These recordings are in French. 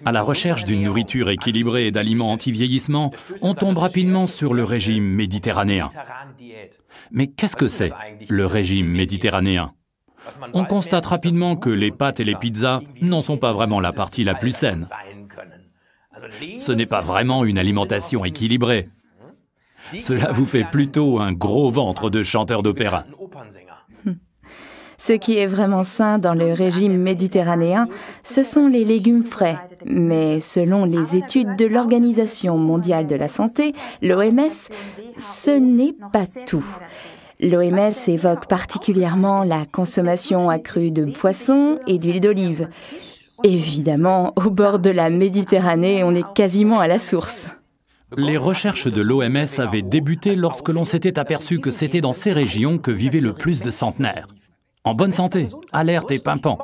À la recherche d'une nourriture équilibrée et d'aliments anti-vieillissement, on tombe rapidement sur le régime méditerranéen. Mais qu'est-ce que c'est, le régime méditerranéen? On constate rapidement que les pâtes et les pizzas n'en sont pas vraiment la partie la plus saine. Ce n'est pas vraiment une alimentation équilibrée. Cela vous fait plutôt un gros ventre de chanteur d'opéra. Ce qui est vraiment sain dans le régime méditerranéen, ce sont les légumes frais. Mais selon les études de l'Organisation mondiale de la santé, l'OMS, ce n'est pas tout. L'OMS évoque particulièrement la consommation accrue de poissons et d'huile d'olive. Évidemment, au bord de la Méditerranée, on est quasiment à la source. Les recherches de l'OMS avaient débuté lorsque l'on s'était aperçu que c'était dans ces régions que vivaient le plus de centenaires. En bonne santé, alertes et pimpants.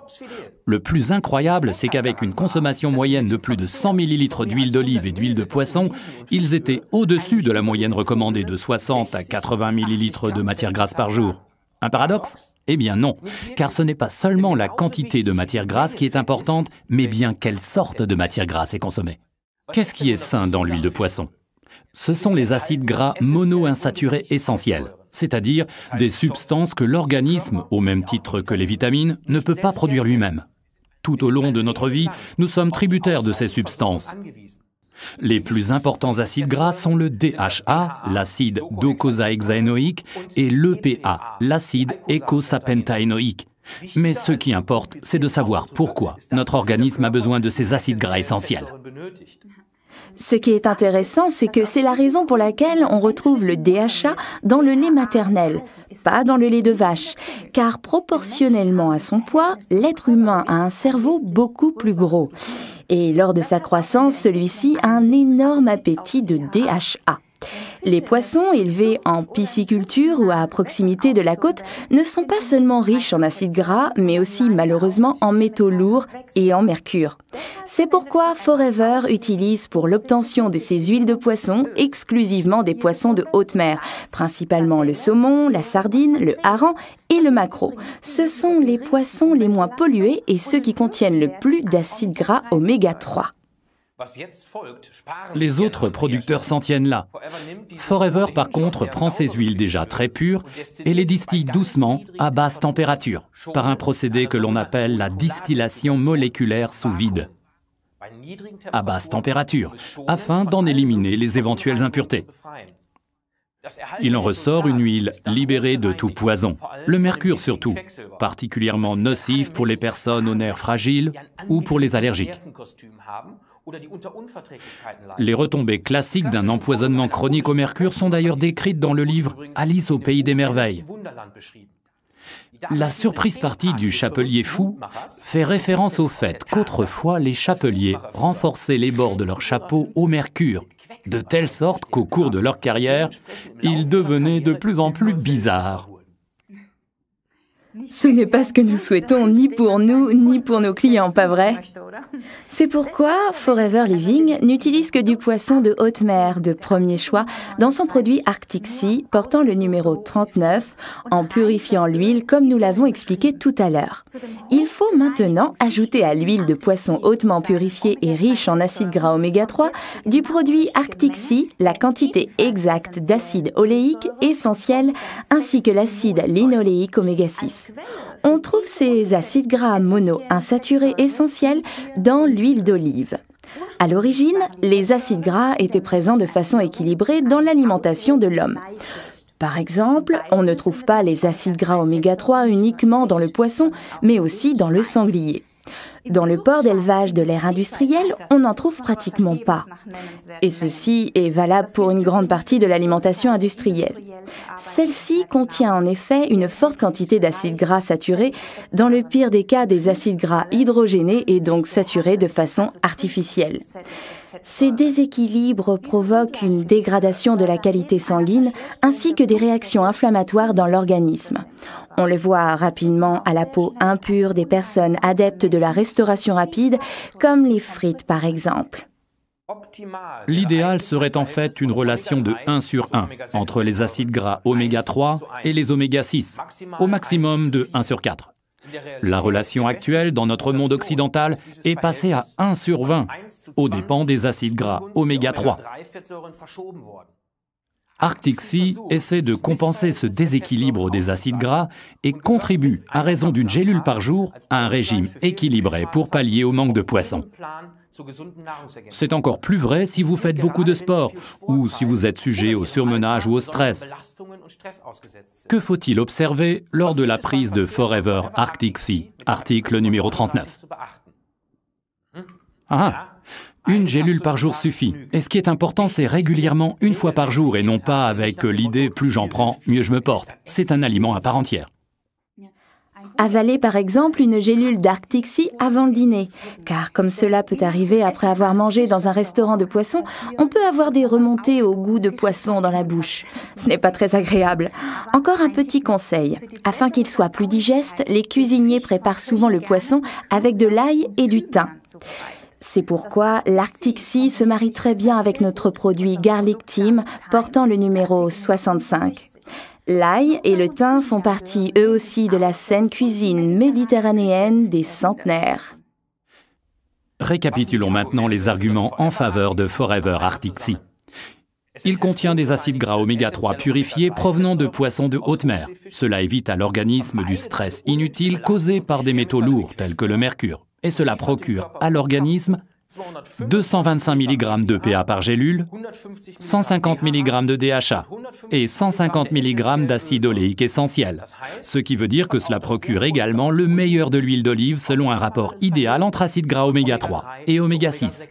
Le plus incroyable, c'est qu'avec une consommation moyenne de plus de 100 ml d'huile d'olive et d'huile de poisson, ils étaient au-dessus de la moyenne recommandée de 60 à 80 ml de matière grasse par jour. Un paradoxe? Eh bien non, car ce n'est pas seulement la quantité de matière grasse qui est importante, mais bien quelle sorte de matière grasse est consommée. Qu'est-ce qui est sain dans l'huile de poisson? Ce sont les acides gras monoinsaturés essentiels, c'est-à-dire des substances que l'organisme, au même titre que les vitamines, ne peut pas produire lui-même. Tout au long de notre vie, nous sommes tributaires de ces substances. Les plus importants acides gras sont le DHA, l'acide docosahexaénoïque, et l'EPA, l'acide eicosapentaénoïque. Mais ce qui importe, c'est de savoir pourquoi notre organisme a besoin de ces acides gras essentiels. Ce qui est intéressant, c'est que c'est la raison pour laquelle on retrouve le DHA dans le lait maternel, pas dans le lait de vache, car proportionnellement à son poids, l'être humain a un cerveau beaucoup plus gros. Et lors de sa croissance, celui-ci a un énorme appétit de DHA. Les poissons élevés en pisciculture ou à proximité de la côte ne sont pas seulement riches en acides gras, mais aussi malheureusement en métaux lourds et en mercure. C'est pourquoi Forever utilise pour l'obtention de ses huiles de poisson exclusivement des poissons de haute mer, principalement le saumon, la sardine, le hareng et le maquereau. Ce sont les poissons les moins pollués et ceux qui contiennent le plus d'acides gras oméga 3. Les autres producteurs s'en tiennent là. Forever, par contre, prend ces huiles déjà très pures et les distille doucement à basse température, par un procédé que l'on appelle la distillation moléculaire sous vide. À basse température, afin d'en éliminer les éventuelles impuretés. Il en ressort une huile libérée de tout poison, le mercure surtout, particulièrement nocif pour les personnes aux nerfs fragiles ou pour les allergiques. Les retombées classiques d'un empoisonnement chronique au mercure sont d'ailleurs décrites dans le livre « Alice au pays des merveilles ». La surprise partie du chapelier fou fait référence au fait qu'autrefois les chapeliers renforçaient les bords de leur chapeau au mercure, de telle sorte qu'au cours de leur carrière, ils devenaient de plus en plus bizarres. Ce n'est pas ce que nous souhaitons ni pour nous, ni pour nos clients, pas vrai? C'est pourquoi Forever Living n'utilise que du poisson de haute mer de premier choix dans son produit Arctic Sea portant le numéro 39 en purifiant l'huile comme nous l'avons expliqué tout à l'heure. Il faut maintenant ajouter à l'huile de poisson hautement purifiée et riche en acides gras oméga 3 du produit Arctic Sea la quantité exacte d'acide oléique essentiel ainsi que l'acide linoléique oméga 6. On trouve ces acides gras monoinsaturés essentiels dans l'huile d'olive. À l'origine, les acides gras étaient présents de façon équilibrée dans l'alimentation de l'homme. Par exemple, on ne trouve pas les acides gras oméga 3 uniquement dans le poisson, mais aussi dans le sanglier. Dans le porc d'élevage de l'ère industrielle, on n'en trouve pratiquement pas. Et ceci est valable pour une grande partie de l'alimentation industrielle. Celle-ci contient en effet une forte quantité d'acides gras saturés, dans le pire des cas des acides gras hydrogénés et donc saturés de façon artificielle. Ces déséquilibres provoquent une dégradation de la qualité sanguine ainsi que des réactions inflammatoires dans l'organisme. On le voit rapidement à la peau impure des personnes adeptes de la restauration rapide, comme les frites par exemple. L'idéal serait en fait une relation de 1 sur 1 entre les acides gras oméga 3 et les oméga 6, au maximum de 1 sur 4. La relation actuelle dans notre monde occidental est passée à 1 sur 20, aux dépens des acides gras oméga 3. Arctic Sea essaie de compenser ce déséquilibre des acides gras et contribue, à raison d'une gélule par jour, à un régime équilibré pour pallier au manque de poissons. C'est encore plus vrai si vous faites beaucoup de sport ou si vous êtes sujet au surmenage ou au stress. Que faut-il observer lors de la prise de Forever Arctic Sea, article numéro 39? Une gélule par jour suffit. Et ce qui est important, c'est régulièrement, 1 fois par jour, et non pas avec l'idée « plus j'en prends, mieux je me porte ». C'est un aliment à part entière. Avaler par exemple une gélule d'Arctic Sea avant le dîner, car comme cela peut arriver après avoir mangé dans un restaurant de poisson, on peut avoir des remontées au goût de poisson dans la bouche. Ce n'est pas très agréable. Encore un petit conseil, afin qu'il soit plus digeste, les cuisiniers préparent souvent le poisson avec de l'ail et du thym. C'est pourquoi l'Arctic Sea se marie très bien avec notre produit Garlic Team portant le numéro 65. L'ail et le thym font partie eux aussi de la saine cuisine méditerranéenne des centenaires. Récapitulons maintenant les arguments en faveur de Forever Arctic Sea. Il contient des acides gras oméga 3 purifiés provenant de poissons de haute mer. Cela évite à l'organisme du stress inutile causé par des métaux lourds tels que le mercure. Et cela procure à l'organisme 225 mg de PA par gélule, 150 mg de DHA et 150 mg d'acide oléique essentiel. Ce qui veut dire que cela procure également le meilleur de l'huile d'olive selon un rapport idéal entre acides gras oméga 3 et oméga 6.